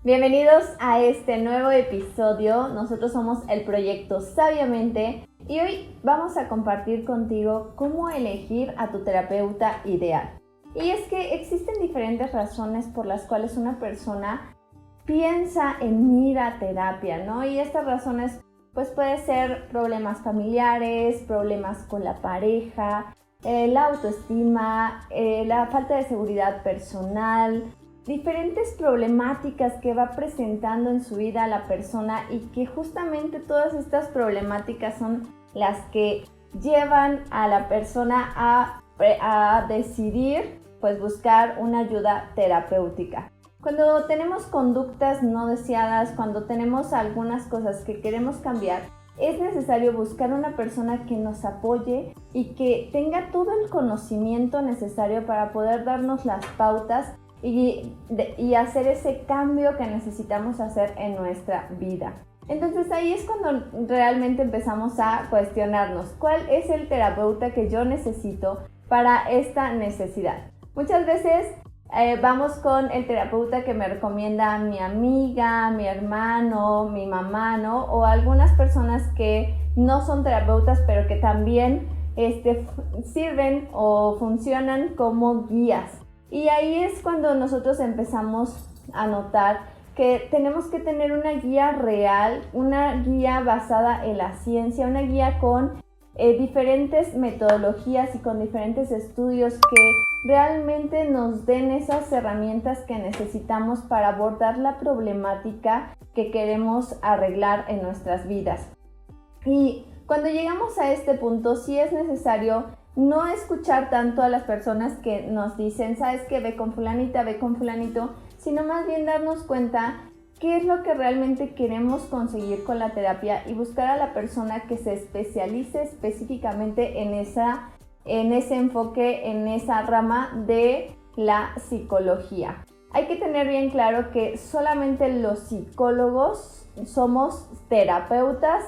Bienvenidos a este nuevo episodio. Nosotros somos el proyecto Sabiamente y hoy vamos a compartir contigo cómo elegir a tu terapeuta ideal. Y es que existen diferentes razones por las cuales una persona piensa en ir a terapia, ¿no? Y estas razones pues puede ser problemas familiares, problemas con la pareja, la autoestima, la falta de seguridad personal, diferentes problemáticas que va presentando en su vida la persona y que justamente todas estas problemáticas son las que llevan a la persona a decidir pues buscar una ayuda terapéutica. Cuando tenemos conductas no deseadas, cuando tenemos algunas cosas que queremos cambiar, es necesario buscar una persona que nos apoye y que tenga todo el conocimiento necesario para poder darnos las pautas y hacer ese cambio que necesitamos hacer en nuestra vida. Entonces ahí es cuando realmente empezamos a cuestionarnos ¿cuál es el terapeuta que yo necesito para esta necesidad? Muchas veces vamos con el terapeuta que me recomienda mi amiga, mi hermano, mi mamá, ¿no? O algunas personas que no son terapeutas pero que también sirven o funcionan como guías. Y ahí es cuando nosotros empezamos a notar que tenemos que tener una guía real, una guía basada en la ciencia, una guía con diferentes metodologías y con diferentes estudios que realmente nos den esas herramientas que necesitamos para abordar la problemática que queremos arreglar en nuestras vidas. Y cuando llegamos a este punto, sí es necesario no escuchar tanto a las personas que nos dicen, sabes que ve con fulanita, ve con fulanito, sino más bien darnos cuenta qué es lo que realmente queremos conseguir con la terapia y buscar a la persona que se especialice específicamente en ese enfoque, en esa rama de la psicología. Hay que tener bien claro que solamente los psicólogos somos terapeutas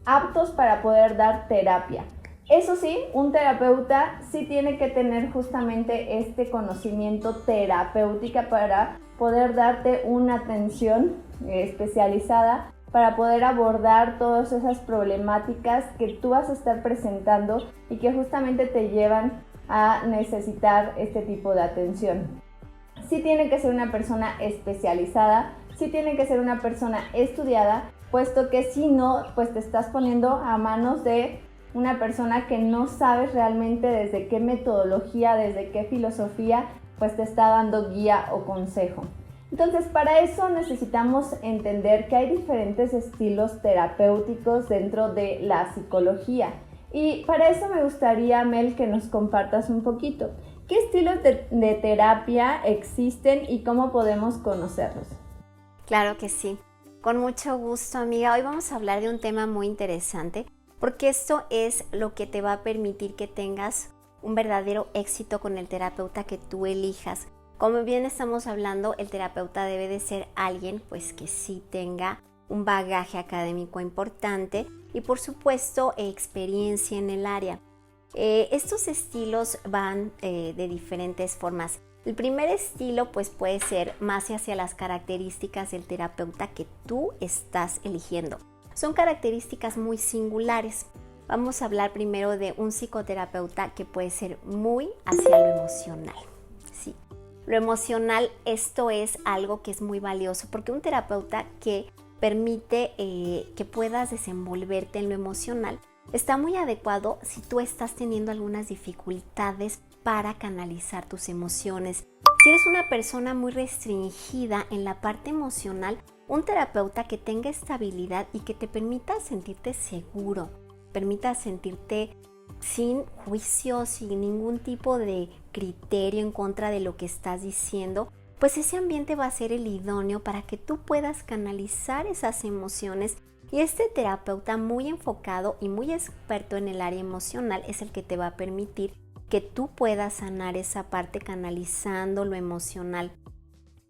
aptos para poder dar terapia. Eso sí, un terapeuta sí tiene que tener justamente este conocimiento terapéutico para poder darte una atención especializada para poder abordar todas esas problemáticas que tú vas a estar presentando y que justamente te llevan a necesitar este tipo de atención. Sí tiene que ser una persona especializada, sí tiene que ser una persona estudiada, puesto que si no, pues te estás poniendo a manos de una persona que no sabes realmente desde qué metodología, desde qué filosofía, pues te está dando guía o consejo. Entonces, para eso necesitamos entender que hay diferentes estilos terapéuticos dentro de la psicología. Y para eso me gustaría, Mel, que nos compartas un poquito. ¿Qué estilos de terapia existen y cómo podemos conocerlos? Claro que sí. Con mucho gusto, amiga. Hoy vamos a hablar de un tema muy interesante, porque esto es lo que te va a permitir que tengas un verdadero éxito con el terapeuta que tú elijas. Como bien estamos hablando, el terapeuta debe de ser alguien pues que sí tenga un bagaje académico importante y por supuesto experiencia en el área. Estos estilos van de diferentes formas. El primer estilo pues puede ser más hacia las características del terapeuta que tú estás eligiendo. Son características muy singulares. Vamos a hablar primero de un psicoterapeuta que puede ser muy hacia lo emocional. Sí. Lo emocional, esto es algo que es muy valioso porque un terapeuta que permite que puedas desenvolverte en lo emocional está muy adecuado si tú estás teniendo algunas dificultades para canalizar tus emociones. Si eres una persona muy restringida en la parte emocional, un terapeuta que tenga estabilidad y que te permita sentirte seguro, permita sentirte sin juicio, sin ningún tipo de criterio en contra de lo que estás diciendo, pues ese ambiente va a ser el idóneo para que tú puedas canalizar esas emociones. Y este terapeuta muy enfocado y muy experto en el área emocional es el que te va a permitir que tú puedas sanar esa parte canalizando lo emocional.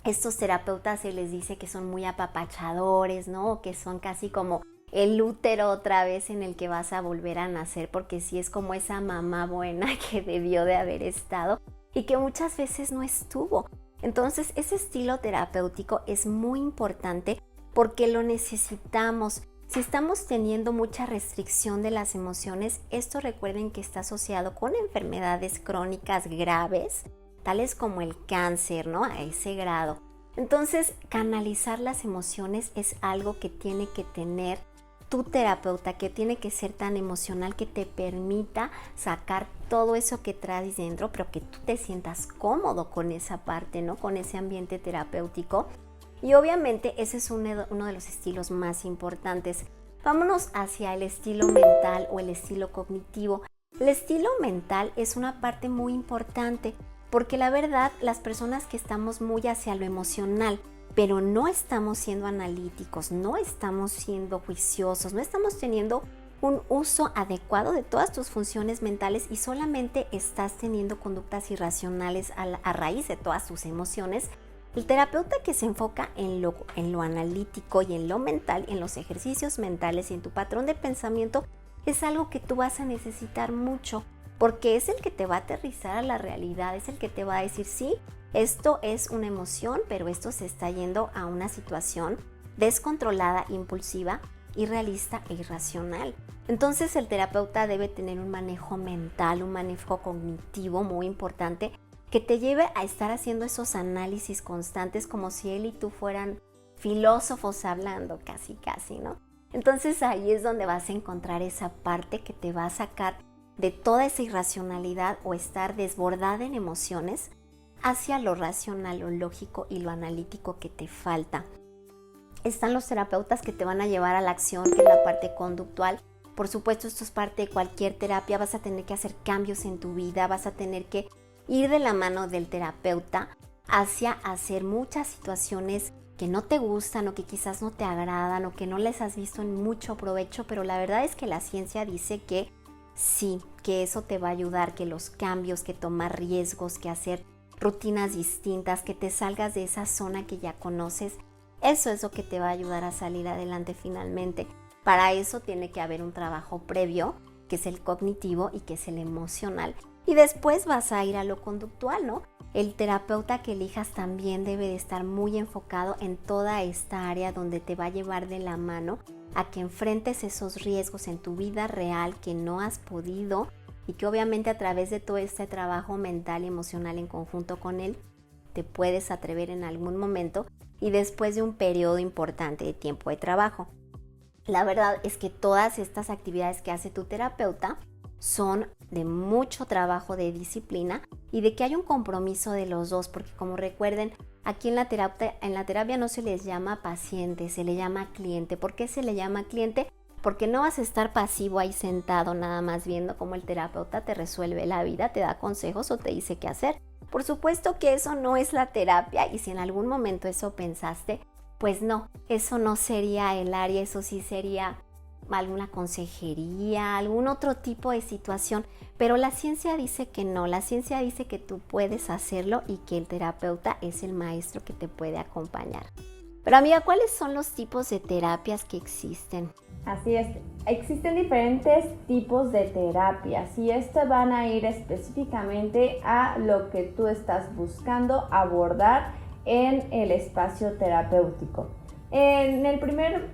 Estos terapeutas se les dice que son muy apapachadores, ¿no? Que son casi como el útero otra vez en el que vas a volver a nacer, porque sí es como esa mamá buena que debió de haber estado y que muchas veces no estuvo. Entonces, ese estilo terapéutico es muy importante porque lo necesitamos. Si estamos teniendo mucha restricción de las emociones, esto recuerden que está asociado con enfermedades crónicas graves, tales como el cáncer, ¿no? A ese grado. Entonces, canalizar las emociones es algo que tiene que tener tu terapeuta, que tiene que ser tan emocional que te permita sacar todo eso que traes dentro, pero que tú te sientas cómodo con esa parte, ¿no? Con ese ambiente terapéutico. Y obviamente ese es uno de los estilos más importantes. Vámonos hacia el estilo mental o el estilo cognitivo. El estilo mental es una parte muy importante porque la verdad las personas que estamos muy hacia lo emocional, pero no estamos siendo analíticos, no estamos siendo juiciosos, no estamos teniendo un uso adecuado de todas tus funciones mentales y solamente estás teniendo conductas irracionales a raíz de todas tus emociones. El terapeuta que se enfoca en lo analítico y en lo mental, en los ejercicios mentales y en tu patrón de pensamiento, es algo que tú vas a necesitar mucho, porque es el que te va a aterrizar a la realidad, es el que te va a decir, sí, esto es una emoción, pero esto se está yendo a una situación descontrolada, impulsiva, irrealista e irracional. Entonces el terapeuta debe tener un manejo mental, un manejo cognitivo muy importante, que te lleve a estar haciendo esos análisis constantes como si él y tú fueran filósofos hablando casi, ¿no? Entonces ahí es donde vas a encontrar esa parte que te va a sacar de toda esa irracionalidad o estar desbordada en emociones hacia lo racional, lo lógico y lo analítico que te falta. Están los terapeutas que te van a llevar a la acción, que es la parte conductual. Por supuesto, esto es parte de cualquier terapia, vas a tener que hacer cambios en tu vida, vas a tener que ir de la mano del terapeuta hacia hacer muchas situaciones que no te gustan o que quizás no te agradan o que no les has visto en mucho provecho, pero la verdad es que la ciencia dice que sí, que eso te va a ayudar, que los cambios, que tomar riesgos, que hacer rutinas distintas, que te salgas de esa zona que ya conoces, eso es lo que te va a ayudar a salir adelante finalmente. Para eso tiene que haber un trabajo previo, que es el cognitivo y que es el emocional. Y después vas a ir a lo conductual, ¿no? El terapeuta que elijas también debe de estar muy enfocado en toda esta área donde te va a llevar de la mano a que enfrentes esos riesgos en tu vida real que no has podido y que obviamente a través de todo este trabajo mental y emocional en conjunto con él te puedes atrever en algún momento y después de un periodo importante de tiempo de trabajo. La verdad es que todas estas actividades que hace tu terapeuta son de mucho trabajo de disciplina y de que hay un compromiso de los dos, porque como recuerden, aquí en la terapia no se les llama paciente, se le llama cliente. ¿Por qué se le llama cliente? Porque no vas a estar pasivo ahí sentado nada más viendo cómo el terapeuta te resuelve la vida, te da consejos o te dice qué hacer. Por supuesto que eso no es la terapia y si en algún momento eso pensaste, pues no, eso no sería el área, eso sí sería alguna consejería, algún otro tipo de situación, pero la ciencia dice que no, la ciencia dice que tú puedes hacerlo y que el terapeuta es el maestro que te puede acompañar. Pero amiga, ¿cuáles son los tipos de terapias que existen? Así es, existen diferentes tipos de terapias y estas van a ir específicamente a lo que tú estás buscando abordar en el espacio terapéutico. En el primer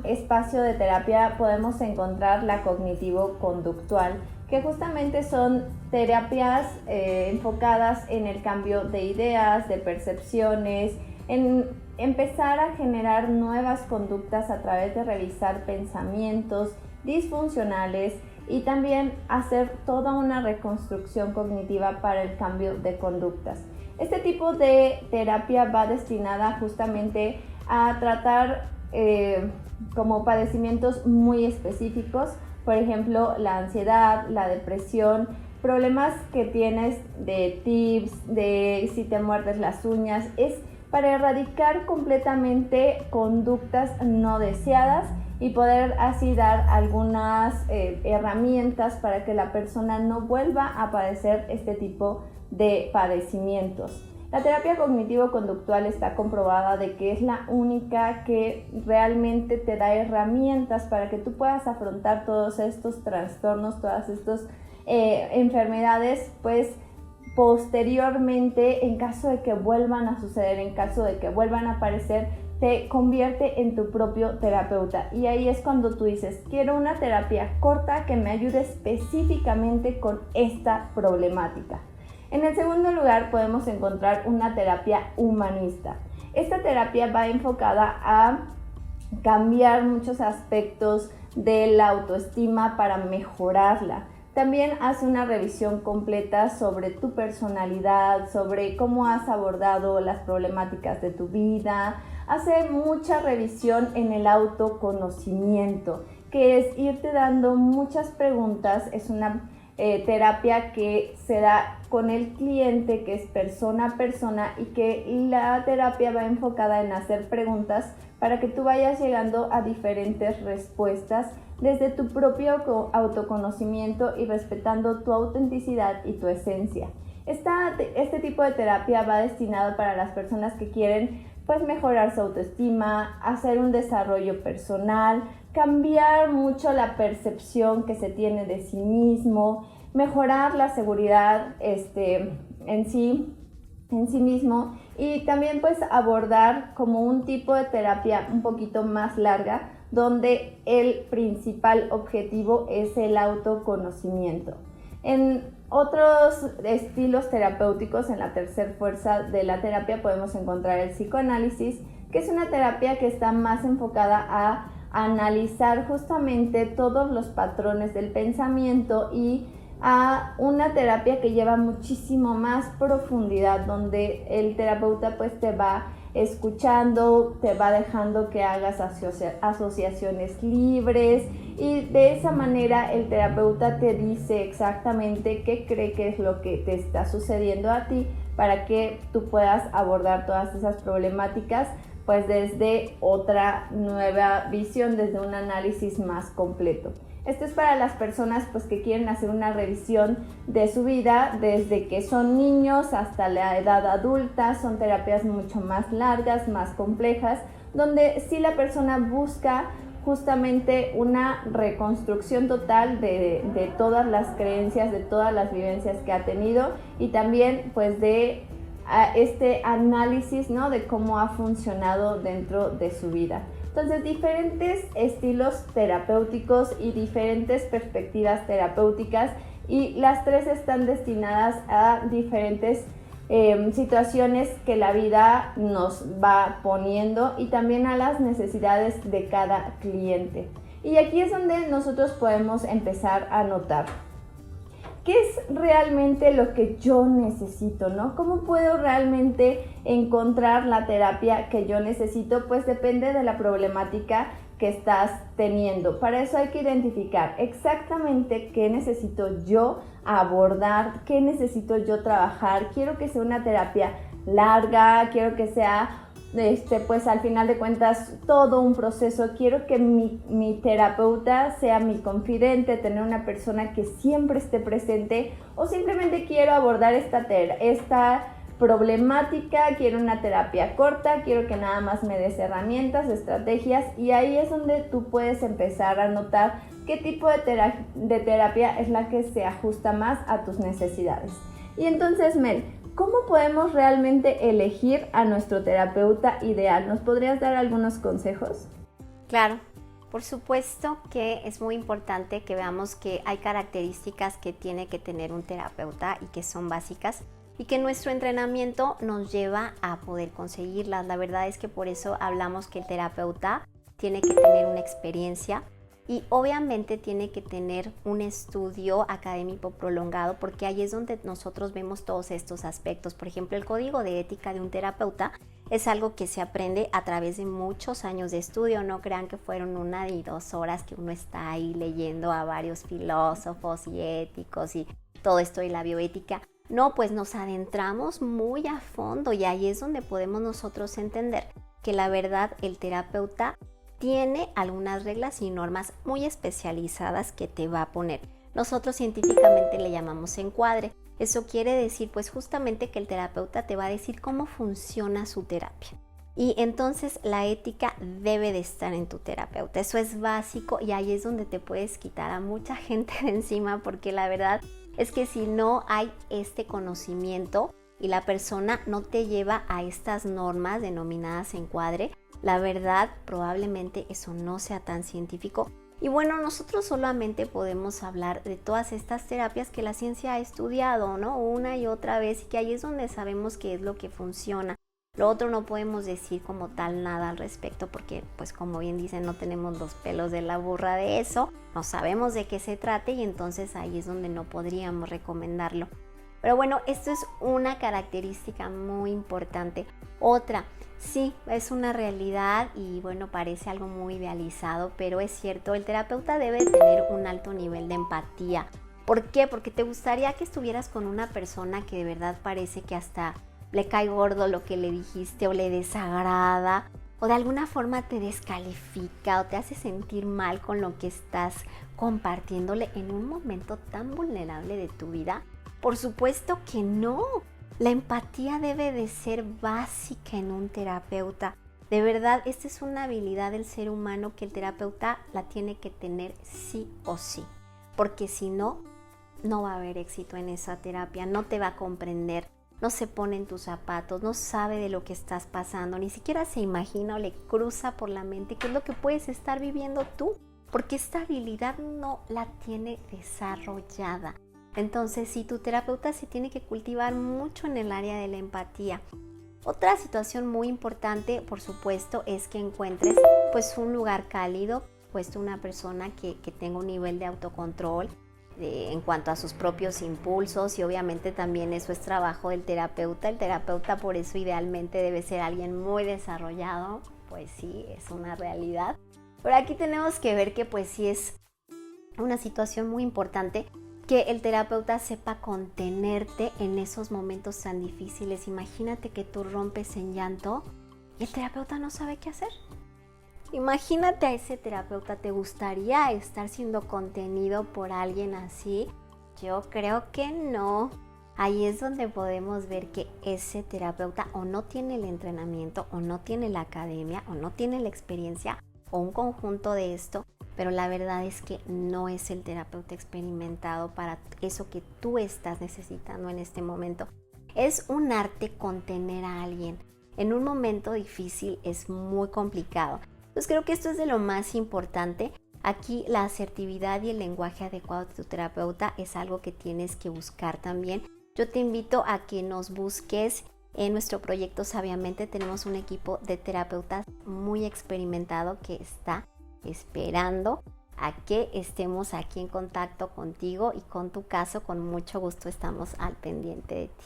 espacio de terapia podemos encontrar la cognitivo-conductual, que justamente son terapias enfocadas en el cambio de ideas, de percepciones, en empezar a generar nuevas conductas a través de revisar pensamientos disfuncionales y también hacer toda una reconstrucción cognitiva para el cambio de conductas. Este tipo de terapia va destinada justamente a tratar como padecimientos muy específicos, por ejemplo, la ansiedad, la depresión, problemas que tienes de tics, de si te muerdes las uñas, es para erradicar completamente conductas no deseadas y poder así dar algunas herramientas para que la persona no vuelva a padecer este tipo de padecimientos. La terapia cognitivo-conductual está comprobada de que es la única que realmente te da herramientas para que tú puedas afrontar todos estos trastornos, todas estas enfermedades, pues posteriormente, en caso de que vuelvan a suceder, en caso de que vuelvan a aparecer, te convierte en tu propio terapeuta. Y ahí es cuando tú dices, quiero una terapia corta que me ayude específicamente con esta problemática. En el segundo lugar podemos encontrar una terapia humanista. Esta terapia va enfocada a cambiar muchos aspectos de la autoestima para mejorarla. También hace una revisión completa sobre tu personalidad, sobre cómo has abordado las problemáticas de tu vida. Hace mucha revisión en el autoconocimiento, que es irte dando muchas preguntas. Es una terapia que se da con el cliente, que es persona a persona, y que la terapia va enfocada en hacer preguntas para que tú vayas llegando a diferentes respuestas desde tu propio autoconocimiento y respetando tu autenticidad y tu esencia. Este tipo de terapia va destinado para las personas que quieren mejorar su autoestima, hacer un desarrollo personal, cambiar mucho la percepción que se tiene de sí mismo, mejorar la seguridad en sí mismo, y también abordar como un tipo de terapia un poquito más larga, donde el principal objetivo es el autoconocimiento. En otros estilos terapéuticos, en la tercera fuerza de la terapia, podemos encontrar el psicoanálisis, que es una terapia que está más enfocada a analizar justamente todos los patrones del pensamiento, y a una terapia que lleva muchísimo más profundidad, donde el terapeuta te va escuchando, te va dejando que hagas asociaciones libres, y de esa manera el terapeuta te dice exactamente qué cree que es lo que te está sucediendo a ti, para que tú puedas abordar todas esas problemáticas desde otra nueva visión, desde un análisis más completo. Esto es para las personas que quieren hacer una revisión de su vida desde que son niños hasta la edad adulta. Son terapias mucho más largas, más complejas, donde sí la persona busca justamente una reconstrucción total de todas las creencias, de todas las vivencias que ha tenido, y también de este análisis, ¿no?, de cómo ha funcionado dentro de su vida. Entonces, diferentes estilos terapéuticos y diferentes perspectivas terapéuticas, y las tres están destinadas a diferentes situaciones que la vida nos va poniendo, y también a las necesidades de cada cliente. Y aquí es donde nosotros podemos empezar a notar ¿qué es realmente lo que yo necesito, no? ¿Cómo puedo realmente encontrar la terapia que yo necesito? Pues depende de la problemática que estás teniendo. Para eso hay que identificar exactamente qué necesito yo abordar, qué necesito yo trabajar. Quiero que sea una terapia larga, quiero que sea al final de cuentas todo un proceso. Quiero que mi terapeuta sea mi confidente, tener una persona que siempre esté presente, o simplemente quiero abordar esta problemática, quiero una terapia corta, quiero que nada más me des herramientas, estrategias, y ahí es donde tú puedes empezar a notar qué tipo de terapia es la que se ajusta más a tus necesidades. Y entonces, Mel, ¿cómo podemos realmente elegir a nuestro terapeuta ideal? ¿Nos podrías dar algunos consejos? Claro, por supuesto que es muy importante que veamos que hay características que tiene que tener un terapeuta y que son básicas, y que nuestro entrenamiento nos lleva a poder conseguirlas. La verdad es que por eso hablamos que el terapeuta tiene que tener una experiencia, y obviamente tiene que tener un estudio académico prolongado, porque ahí es donde nosotros vemos todos estos aspectos. Por ejemplo, el código de ética de un terapeuta es algo que se aprende a través de muchos años de estudio. No crean que fueron 1 y 2 horas que uno está ahí leyendo a varios filósofos y éticos y todo esto de la bioética. No, pues nos adentramos muy a fondo, y ahí es donde podemos nosotros entender que la verdad el terapeuta tiene algunas reglas y normas muy especializadas que te va a poner. Nosotros científicamente le llamamos encuadre. Eso quiere decir justamente que el terapeuta te va a decir cómo funciona su terapia. Y entonces la ética debe de estar en tu terapeuta. Eso es básico, y ahí es donde te puedes quitar a mucha gente de encima, porque la verdad es que si no hay este conocimiento y la persona no te lleva a estas normas denominadas encuadre, la verdad probablemente eso no sea tan científico. Y bueno, nosotros solamente podemos hablar de todas estas terapias que la ciencia ha estudiado, ¿no? Una y otra vez, y que ahí es donde sabemos qué es lo que funciona. Lo otro no podemos decir como tal nada al respecto porque, pues como bien dicen, no tenemos los pelos de la burra de eso, no sabemos de qué se trate y entonces ahí es donde no podríamos recomendarlo. Pero bueno, esto es una característica muy importante. Otra, sí, es una realidad y bueno, parece algo muy idealizado, pero es cierto, el terapeuta debe tener un alto nivel de empatía. ¿Por qué? Porque te gustaría que estuvieras con una persona que de verdad parece que hasta le cae gordo lo que le dijiste o le desagrada o de alguna forma te descalifica o te hace sentir mal con lo que estás compartiéndole en un momento tan vulnerable de tu vida. Por supuesto que no. La empatía debe de ser básica en un terapeuta. De verdad, esta es una habilidad del ser humano que el terapeuta la tiene que tener sí o sí. Porque si no, no va a haber éxito en esa terapia, no te va a comprender. No se pone en tus zapatos, no sabe de lo que estás pasando, ni siquiera se imagina o le cruza por la mente qué es lo que puedes estar viviendo tú, porque esta habilidad no la tiene desarrollada. Entonces, sí, tu terapeuta se tiene que cultivar mucho en el área de la empatía. Otra situación muy importante, por supuesto, es que encuentres pues un lugar cálido, pues una persona que tenga un nivel de autocontrol, en cuanto a sus propios impulsos y obviamente también eso es trabajo del terapeuta. El terapeuta por eso idealmente debe ser alguien muy desarrollado, pues sí, es una realidad. Pero aquí tenemos que ver que pues sí es una situación muy importante que el terapeuta sepa contenerte en esos momentos tan difíciles. Imagínate que tú rompes en llanto y el terapeuta no sabe qué hacer. Imagínate a ese terapeuta, ¿te gustaría estar siendo contenido por alguien así? Yo creo que no. Ahí es donde podemos ver que ese terapeuta o no tiene el entrenamiento, o no tiene la academia, o no tiene la experiencia, o un conjunto de esto, pero la verdad es que no es el terapeuta experimentado para eso que tú estás necesitando en este momento. Es un arte contener a alguien. En un momento difícil es muy complicado. Pues creo que esto es de lo más importante. Aquí la asertividad y el lenguaje adecuado de tu terapeuta es algo que tienes que buscar también. Yo te invito a que nos busques en nuestro proyecto Sabiamente. Tenemos un equipo de terapeutas muy experimentado que está esperando a que estemos aquí en contacto contigo y con tu caso. Con mucho gusto estamos al pendiente de ti.